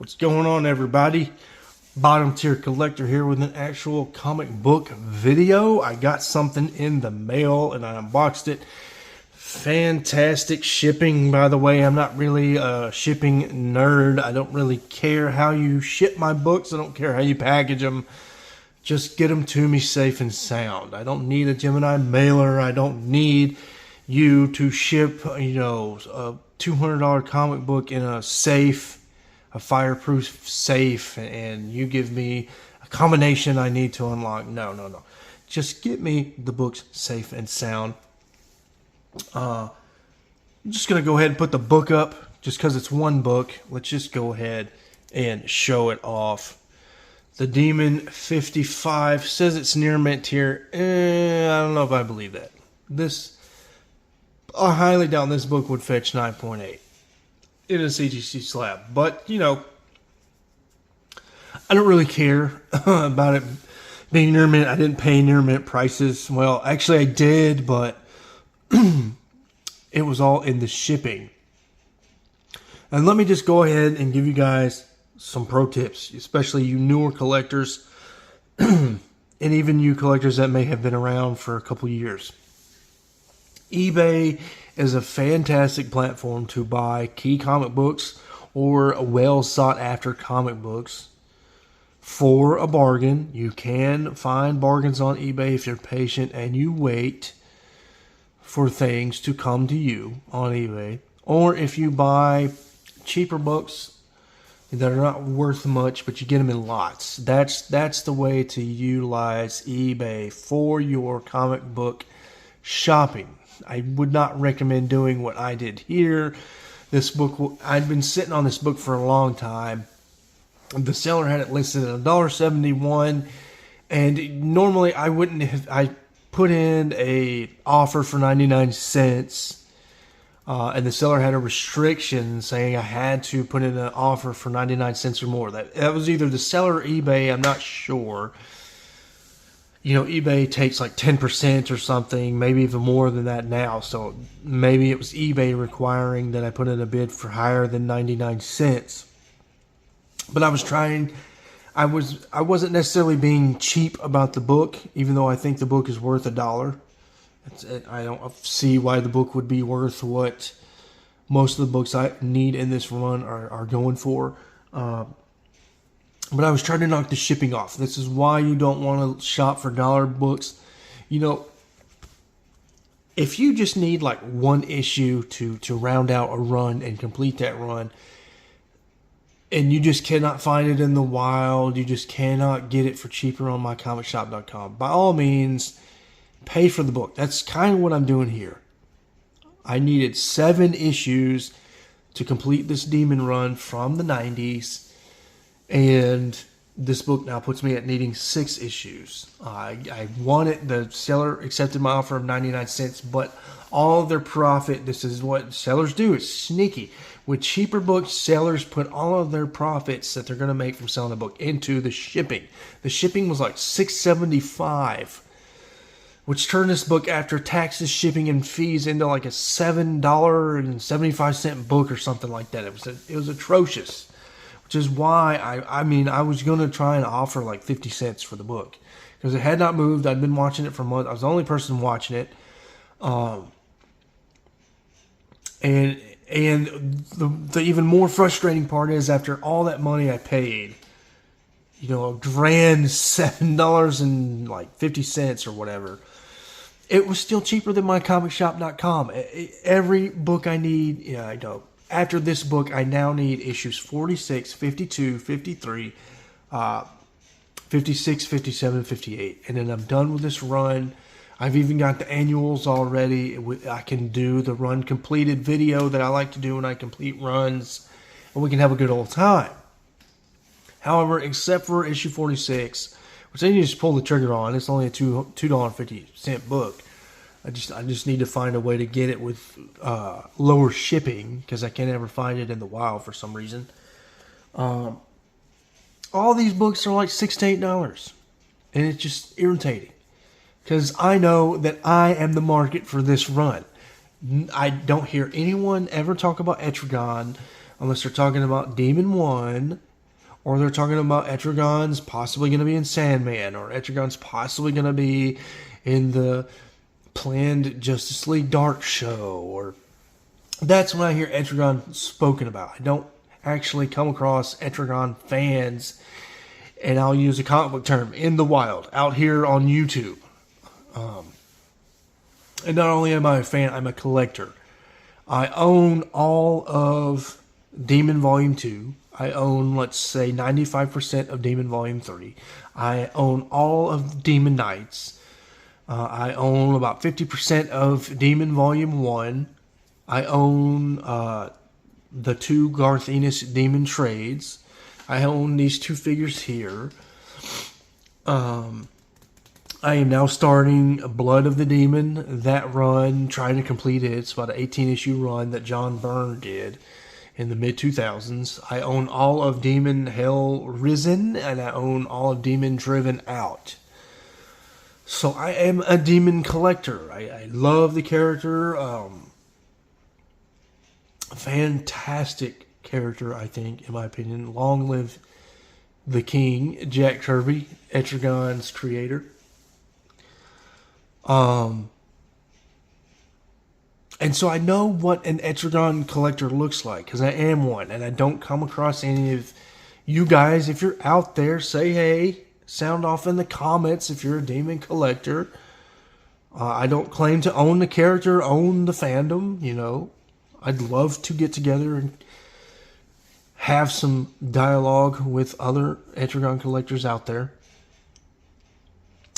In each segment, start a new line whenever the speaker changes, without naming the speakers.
What's going on, everybody? Bottom tier collector here with an actual comic book video. I got something in the mail and I unboxed it. Fantastic shipping, by the way. I'm not really a shipping nerd. I don't really care how you ship my books. I don't care how you package them. Just get them to me safe and sound. I don't need a Gemini mailer. I don't need you to ship, a $200 comic book in a safe, a fireproof safe, and you give me a combination I need to unlock. No. Just get me the books safe and sound. I'm just going to go ahead and put the book up just because it's one book. Let's just go ahead and show it off. The Demon 55 says it's near mint here. I don't know if I believe that. I highly doubt this book would fetch 9.8 in a CGC slab. But, I don't really care about it being near mint. I didn't pay near mint prices. Well, actually I did, but it was all in the shipping. And let me just go ahead and give you guys some pro tips, especially you newer collectors and even you collectors that may have been around for a couple years. eBay is a fantastic platform to buy key comic books or well sought after comic books for a bargain. You can find bargains on eBay if you're patient and you wait for things to come to you on eBay. Or if you buy cheaper books that are not worth much, but you get them in lots. That's the way to utilize eBay for your comic book shopping. I would not recommend doing what I did here. This book, I'd been sitting on this book for a long time. The seller had it listed at $1.71, and normally I wouldn't have. I put in a offer for 99 cents. And the seller had a restriction saying I had to put in an offer for 99 cents or more. That was either the seller or eBay. I'm not sure. eBay takes like 10% or something, maybe even more than that now. So maybe it was eBay requiring that I put in a bid for higher than 99 cents. But I wasn't necessarily being cheap about the book, even though I think the book is worth $1. I don't see why the book would be worth what most of the books I need in this run are going for. But I was trying to knock the shipping off. This is why you don't want to shop for dollar books. If you just need like one issue to round out a run and complete that run, and you just cannot find it in the wild, you just cannot get it for cheaper on mycomicshop.com, by all means, pay for the book. That's kind of what I'm doing here. I needed 7 issues to complete this Demon run from the 90s. And this book now puts me at needing 6 issues. I wanted, the seller accepted my offer of 99 cents, but all of their profit, this is what sellers do, it's sneaky. With cheaper books, sellers put all of their profits that they're going to make from selling the book into the shipping. The shipping was like $6.75. Which turned this book, after taxes, shipping, and fees, into like a $7.75 book or something like that. It was atrocious, which is why I was going to try and offer like 50 cents for the book because it had not moved. I'd been watching it for months. I was the only person watching it, and the even more frustrating part is after all that money I paid, a grand $7.50 or whatever, it was still cheaper than mycomicshop.com. Every book I need, after this book, I now need issues 46, 52, 53, 56, 57, 58. And then I'm done with this run. I've even got the annuals already. I can do the run completed video that I like to do when I complete runs, and we can have a good old time. However, except for issue 46, which then you just pull the trigger on, it's only a $2.50 book. I just need to find a way to get it with lower shipping because I can't ever find it in the wild for some reason. All these books are like $6 to $8, and it's just irritating because I know that I am the market for this run. I don't hear anyone ever talk about Etrigan unless they're talking about Demon 1 or they're talking about Etrigan's possibly going to be in Sandman, or Etrigan's possibly going to be in the planned Justice League Dark show, or that's when I hear Etrigan spoken about. I don't actually come across Etrigan fans, and I'll use a comic book term, in the wild, out here on YouTube. And not only am I a fan, I'm a collector. I own all of Demon Volume 2. I own, let's say, 95% of Demon Volume 3. I own all of Demon Knights. I own about 50% of Demon Volume 1. I own the 2 Garth Ennis Demon Trades. I own these 2 figures here. I am now starting Blood of the Demon, that run, trying to complete it. It's about an 18-issue run that John Byrne did in the mid-2000s. I own all of Demon Hell Risen, and I own all of Demon Driven Out. So I am a demon collector. I love the character. Fantastic character, I think, in my opinion. Long live the king, Jack Kirby, Etrigan's creator. And so I know what an Etrigan collector looks like, because I am one, and I don't come across any of you guys. If you're out there, say hey, sound off in the comments if you're a demon collector. I don't claim to own the character, own the fandom, you know. I'd love to get together and have some dialogue with other Etrigan collectors out there.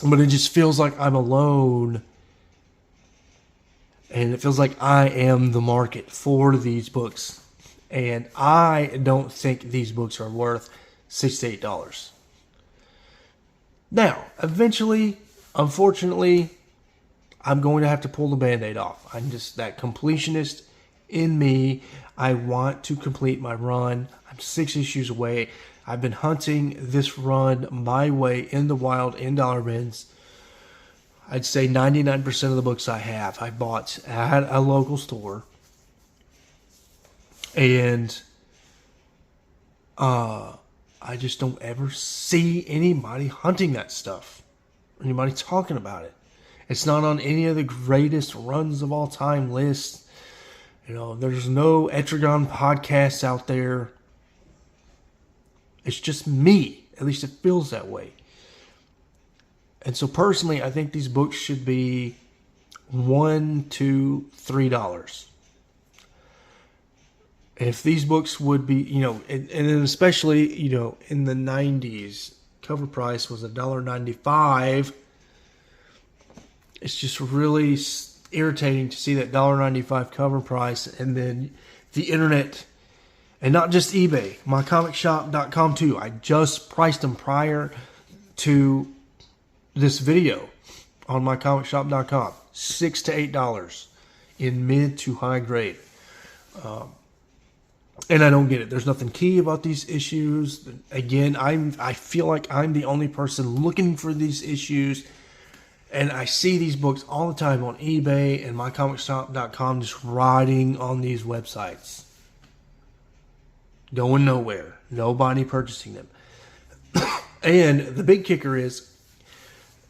But it just feels like I'm alone. And it feels like I am the market for these books. And I don't think these books are worth $6 to $8. Now, eventually, unfortunately, I'm going to have to pull the Band-Aid off. I'm just that completionist in me. I want to complete my run. I'm 6 issues away. I've been hunting this run my way in the wild, in dollar bins. I'd say 99% of the books I have, I bought at a local store. And I just don't ever see anybody hunting that stuff. Anybody talking about it. It's not on any of the greatest runs of all time lists. You know, there's no Etrigan podcasts out there. It's just me. At least it feels that way. And so personally, I think these books should be $1 to $3. If these books would be, you know, and especially, you know, in the 90s, cover price was $1.95. It's just really irritating to see that $1.95 cover price, and then the internet, and not just eBay, mycomicshop.com too. I just priced them prior to this video on mycomicshop.com. $6 to $8 in mid to high grade. And I don't get it. There's nothing key about these issues. Again, I feel like I'm the only person looking for these issues. And I see these books all the time on eBay and mycomicshop.com, just riding on these websites. Going nowhere. Nobody purchasing them. And the big kicker is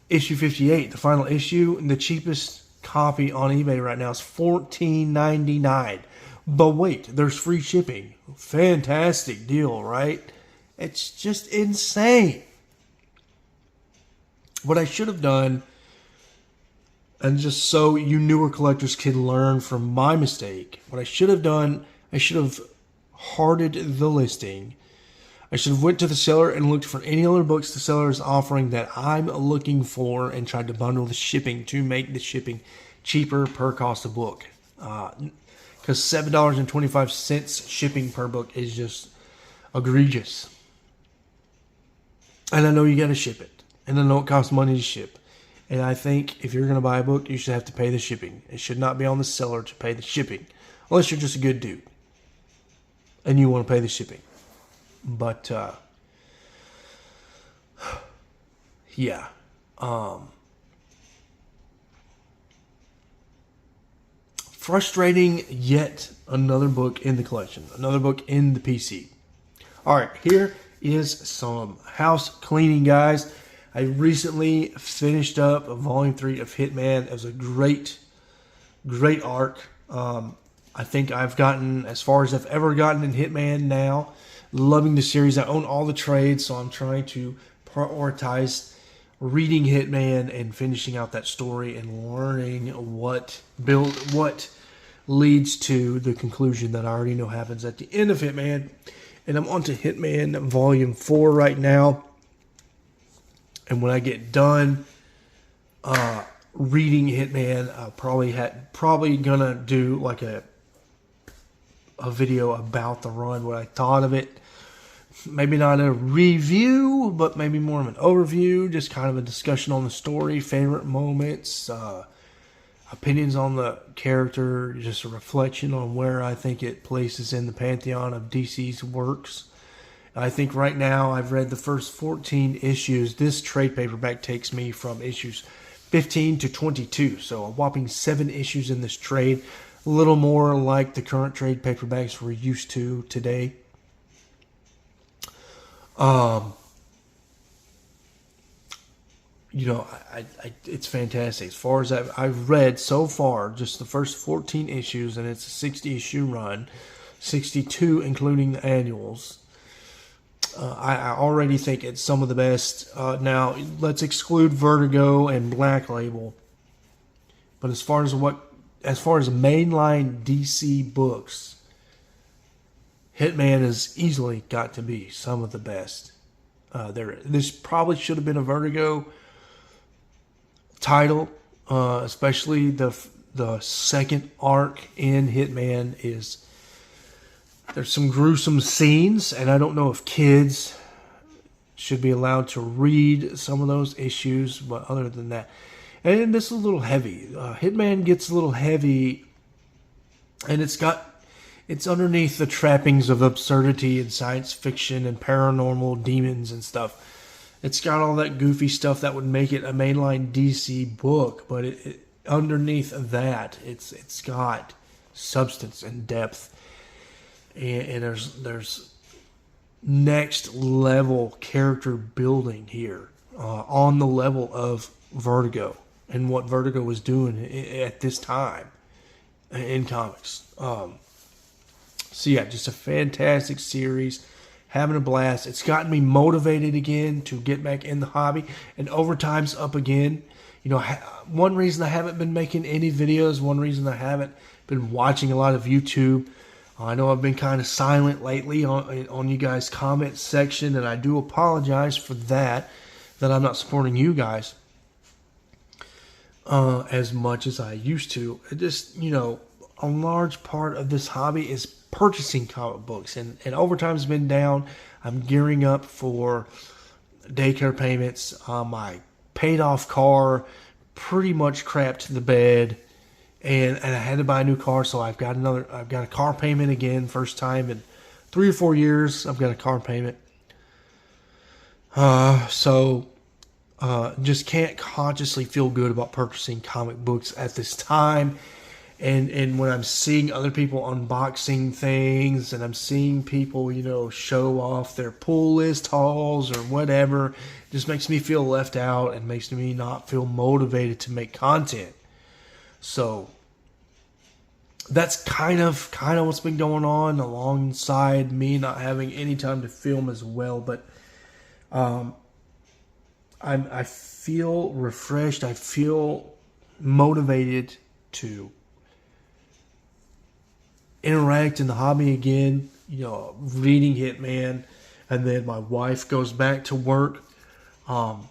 issue 58, the final issue, the cheapest copy on eBay right now is $14.99. But wait, there's free shipping. Fantastic deal, right? It's just insane. What I should have done, and just so you newer collectors can learn from my mistake, what I should have done, I should have hearted the listing. I should have went to the seller and looked for any other books the seller is offering that I'm looking for, and tried to bundle the shipping to make the shipping cheaper per cost of book. Because $7.25 shipping per book is just egregious. And I know you got to ship it. And I know it costs money to ship. And I think if you're going to buy a book, you should have to pay the shipping. It should not be on the seller to pay the shipping. Unless you're just a good dude and you want to pay the shipping. But, yeah. Frustrating yet another book in the collection. Another book in the PC. Alright, here is some house cleaning, guys. I recently finished up Volume 3 of Hitman. It was a great arc. I think I've gotten as far as I've ever gotten in Hitman now. Loving the series. I own all the trades, so I'm trying to prioritize reading Hitman and finishing out that story and learning what leads to the conclusion that I already know happens at the end of Hitman. And I'm on to Hitman Volume 4 right now. And when I get done reading Hitman, I'll probably gonna do like a video about the run, what I thought of it. Maybe not a review, but maybe more of an overview, just kind of a discussion on the story, favorite moments, opinions on the character, just a reflection on where I think it places in the pantheon of DC's works. I think right now I've read the first 14 issues. This trade paperback takes me from issues 15 to 22, so a whopping 7 issues in this trade. A little more like the current trade paperbacks we're used to today. It's fantastic. As far as I've read so far, just the first 14 issues, and it's a 60-issue run, 62 including the annuals. I already think it's some of the best. Now, let's exclude Vertigo and Black Label. But as far as mainline DC books, Hitman has easily got to be some of the best. This probably should have been a Vertigo title, especially the second arc in Hitman is there's some gruesome scenes, and I don't know if kids should be allowed to read some of those issues, but other than that, and this is a little heavy. Hitman gets a little heavy, and it's underneath the trappings of absurdity and science fiction and paranormal demons and stuff. It's got all that goofy stuff that would make it a mainline DC book, but underneath that, it's got substance and depth, and there's next level character building here on the level of Vertigo and what Vertigo was doing at this time in comics. So yeah, just a fantastic series. Having a blast. It's gotten me motivated again to get back in the hobby. And overtime's up again. You know, one reason I haven't been making any videos, one reason I haven't been watching a lot of YouTube. I know I've been kind of silent lately on you guys' comment section, and I do apologize for that I'm not supporting you guys as much as I used to. It just, a large part of this hobby is purchasing comic books, and overtime's been down. I'm gearing up for daycare payments. My paid off car pretty much crapped the bed, and I had to buy a new car, so I've got a car payment again. First time in 3 or 4 years I've got a car payment. Just can't consciously feel good about purchasing comic books at this time. And when I'm seeing other people unboxing things, and I'm seeing people, show off their pull list hauls or whatever, it just makes me feel left out and makes me not feel motivated to make content. So that's kind of what's been going on alongside me not having any time to film as well. But I feel refreshed. I feel motivated to interact in the hobby again, reading Hitman, and then my wife goes back to work on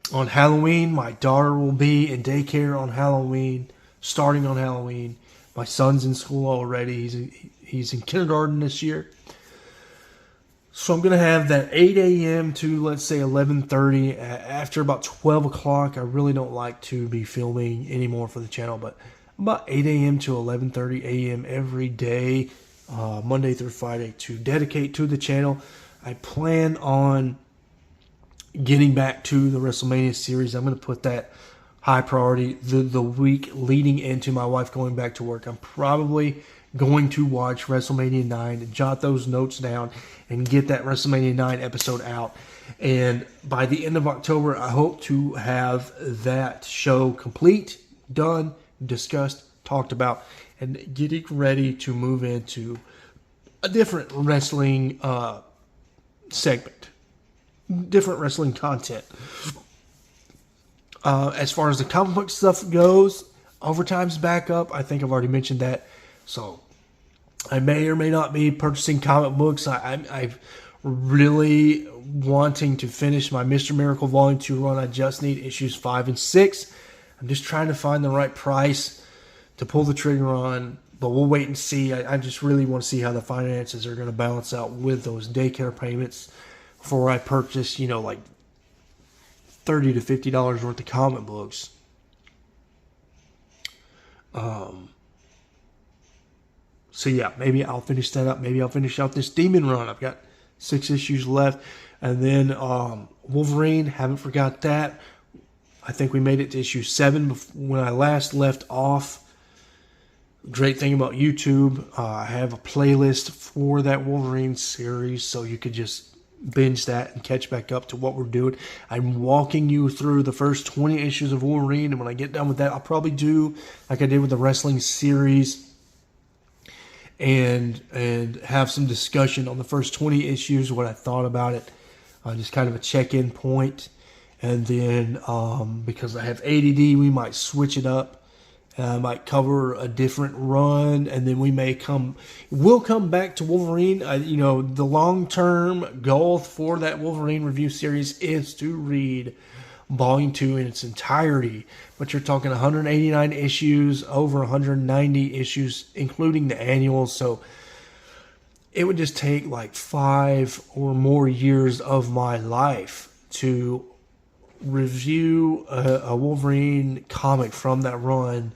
Halloween. My daughter will be in daycare on Halloween, starting on Halloween. My son's in school already. He's in kindergarten this year. So I'm going to have that 8 a.m. to, let's say, 11:30. After about 12 o'clock, I really don't like to be filming anymore for the channel, but about 8 a.m. to 11:30 a.m. every day, Monday through Friday, to dedicate to the channel. I plan on getting back to the WrestleMania series. I'm going to put that high priority the week leading into my wife going back to work. I'm probably going to watch WrestleMania 9 and jot those notes down and get that WrestleMania 9 episode out. And by the end of October, I hope to have that show complete, done, discussed, talked about, and getting ready to move into a different wrestling segment, different wrestling content. As far as the comic book stuff goes, Overtime's back up. I think I've already mentioned that. So I may or may not be purchasing comic books. I'm really wanting to finish my Mr. Miracle Volume 2 run. I just need issues 5 and 6. I'm just trying to find the right price to pull the trigger on, but we'll wait and see. I just really want to see how the finances are going to balance out with those daycare payments before I purchase, like $30 to $50 worth of comic books. So yeah, maybe I'll finish that up. Maybe I'll finish out this Demon run. I've got 6 issues left. And then Wolverine, haven't forgot that. I think we made it to issue 7 when I last left off. Great thing about YouTube, I have a playlist for that Wolverine series, so you could just binge that and catch back up to what we're doing. I'm walking you through the first 20 issues of Wolverine, and when I get done with that, I'll probably do like I did with the wrestling series and have some discussion on the first 20 issues, what I thought about it, just kind of a check-in point. And then because I have ADD, we might switch it up. I might cover a different run, and then we'll come back to Wolverine. The long-term goal for that Wolverine review series is to read Volume 2 in its entirety. But you're talking 189 issues, over 190 issues, including the annuals. So it would just take like 5 or more years of my life to review a Wolverine comic from that run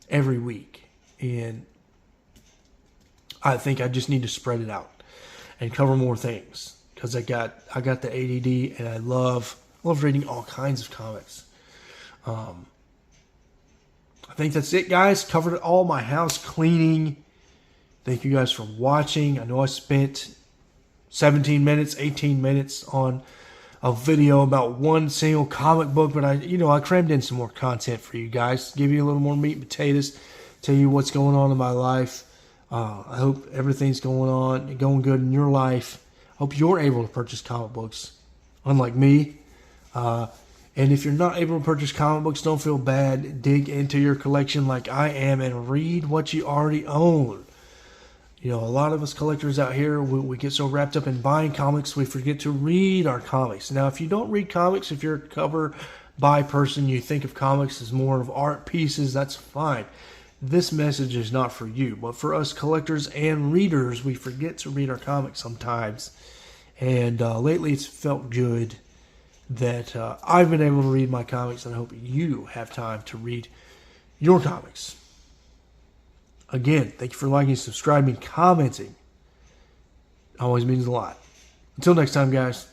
every week. And I think I just need to spread it out and cover more things, because I got the ADD, and I love reading all kinds of comics. I think that's it, guys. Covered it all. My house cleaning. Thank you guys for watching. I know I spent 17 minutes, 18 minutes on a video about one single comic book, but I crammed in some more content for you guys, give you a little more meat and potatoes, tell you what's going on in my life. I hope everything's going good in your life. I hope you're able to purchase comic books, unlike me. And if you're not able to purchase comic books, don't feel bad. Dig into your collection like I am and read what you already own. A lot of us collectors out here, we get so wrapped up in buying comics, we forget to read our comics. Now, if you don't read comics, if you're a cover buy person, you think of comics as more of art pieces, that's fine. This message is not for you. But for us collectors and readers, we forget to read our comics sometimes. And lately it's felt good that I've been able to read my comics, and I hope you have time to read your comics. Again, thank you for liking, subscribing, commenting. It always means a lot. Until next time, guys.